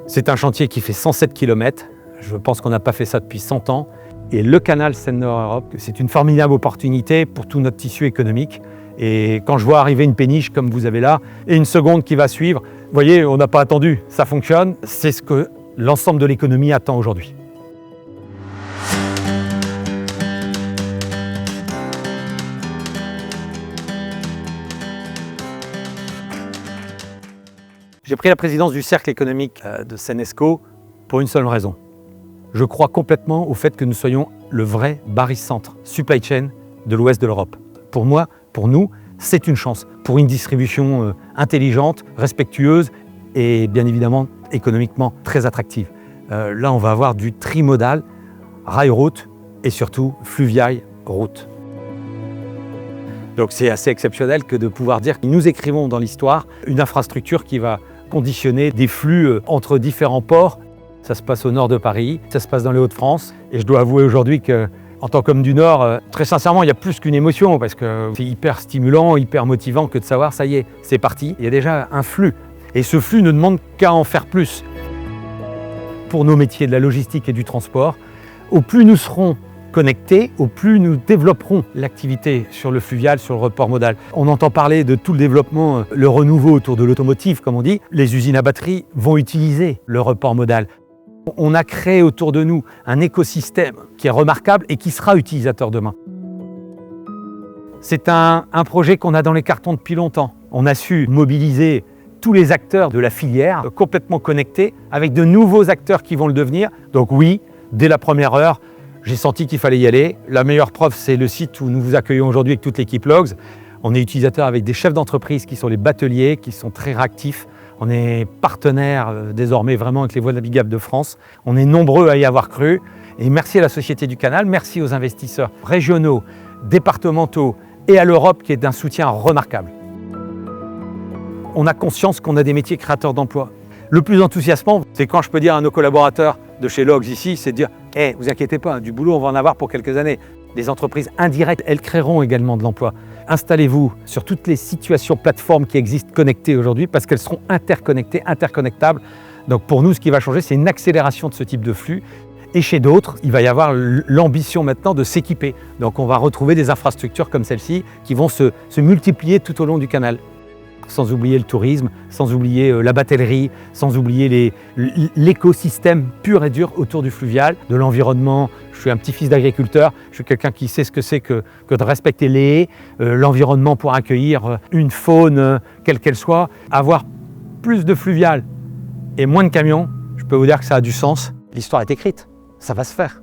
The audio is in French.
C'est un chantier qui fait 107 km. Je pense qu'on n'a pas fait ça depuis 100 ans. Et le canal Seine-Nord-Europe, c'est une formidable opportunité pour tout notre tissu économique. Et quand je vois arriver une péniche comme vous avez là, et une seconde qui va suivre, vous voyez, on n'a pas attendu, ça fonctionne. C'est ce que l'ensemble de l'économie attend aujourd'hui. J'ai pris la présidence du cercle économique de Seine-Escaut pour une seule raison. Je crois complètement au fait que nous soyons le vrai barycentre supply chain de l'ouest de l'Europe. Pour moi, pour nous, c'est une chance pour une distribution intelligente, respectueuse et bien évidemment économiquement très attractive. Là, on va avoir du trimodal, rail-route et surtout fluvial-route. Donc c'est assez exceptionnel que de pouvoir dire que nous écrivons dans l'histoire une infrastructure qui va conditionner des flux entre différents ports. Ça se passe au nord de Paris, ça se passe dans les Hauts-de-France. Et je dois avouer aujourd'hui qu'en tant qu'homme du Nord, très sincèrement, il y a plus qu'une émotion parce que c'est hyper stimulant, hyper motivant que de savoir, ça y est, c'est parti. Il y a déjà un flux. Et ce flux ne demande qu'à en faire plus. Pour nos métiers de la logistique et du transport, au plus nous serons connectés, au plus nous développerons l'activité sur le fluvial, sur le report modal. On entend parler de tout le développement, le renouveau autour de l'automotive, comme on dit. Les usines à batterie vont utiliser le report modal. On a créé autour de nous un écosystème qui est remarquable et qui sera utilisateur demain. C'est un projet qu'on a dans les cartons depuis longtemps. On a su mobiliser tous les acteurs de la filière complètement connectés avec de nouveaux acteurs qui vont le devenir. Donc oui, dès la première heure, j'ai senti qu'il fallait y aller. La meilleure preuve, c'est le site où nous vous accueillons aujourd'hui avec toute l'équipe Logs. On est utilisateur avec des chefs d'entreprise qui sont les bateliers, qui sont très réactifs. On est partenaire désormais vraiment avec les voies navigables de France. On est nombreux à y avoir cru. Et merci à la Société du Canal, merci aux investisseurs régionaux, départementaux et à l'Europe qui est d'un soutien remarquable. On a conscience qu'on a des métiers créateurs d'emplois. Le plus enthousiasmant, c'est quand je peux dire à nos collaborateurs de chez Logs ici, c'est de dire « vous inquiétez pas, du boulot on va en avoir pour quelques années ». Les entreprises indirectes, elles créeront également de l'emploi. Installez-vous sur toutes les situations plateformes qui existent connectées aujourd'hui parce qu'elles seront interconnectées, interconnectables. Donc pour nous, ce qui va changer, c'est une accélération de ce type de flux. Et chez d'autres, il va y avoir l'ambition maintenant de s'équiper. Donc on va retrouver des infrastructures comme celle-ci qui vont se multiplier tout au long du canal. Sans oublier le tourisme, sans oublier la batellerie, sans oublier l'écosystème pur et dur autour du fluvial, de l'environnement. Je suis un petit-fils d'agriculteur, je suis quelqu'un qui sait ce que c'est que de respecter les haies, l'environnement pour accueillir une faune, quelle qu'elle soit. Avoir plus de fluvial et moins de camions, je peux vous dire que ça a du sens. L'histoire est écrite, ça va se faire.